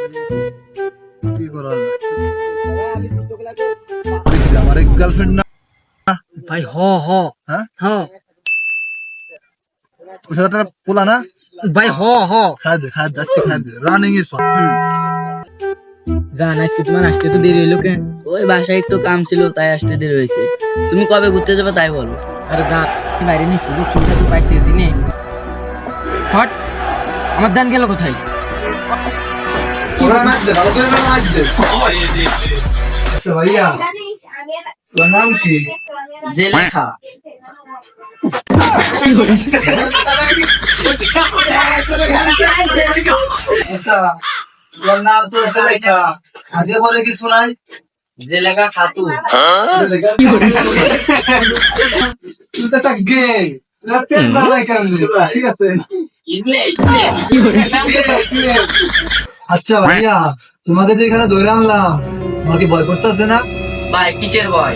কি করার আমার এক্স গার্লফ্রেন্ড না ভাই হ হ হ্যাঁ হ ওই সাদাটা পোলা না ভাই হ হ খাদ আজকে খাদ রানিং ইজ জান আজকে তোমার আসতে তো দেরি হইলো কেন? ওই বাসায় একটু কাম ছিল তাই আসতে দেরি হয়েছে। তুমি কবে ঘুরতে যাবে তাই বলো। আরে যা বাইরে নিয়ে সুযোগ সুবিধা তো পাইতেছি নে হট আমার জান গেল কোথায় ওরা মাছ দে ভালো করে মাছ দে আচ্ছা ভাইয়া তোর নাম কি যে লেখা আচ্ছা তোর নাম তো লেখা আগে পরে কি শোনাই যে লেখা খাতু তুই তো একটা গে প্রেম বানাই কেমনি ঠিক আছে আচ্ছা ভাইয়া তোমাকে যে এখানে ধরে আনলাম তোমার কি ভয় করতেছে না ভাই কিসের ভয়?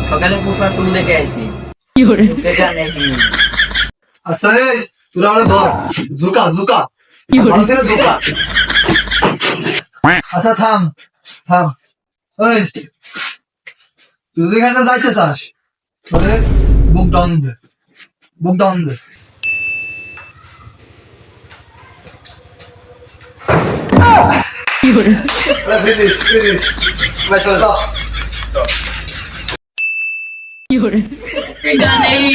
সকালে পুষার টুল দেখে আইছি। আচ্ছা এই তোরা আমরা ধর জুকা জুকা ভালো করে জুকা আচ্ছা থাম থাম ওই তুই যেখানে যাইতে চাস তাহলে বুক ডাউন দে বুক ডাউন দে ফিনিশ ফিনিশ গানেই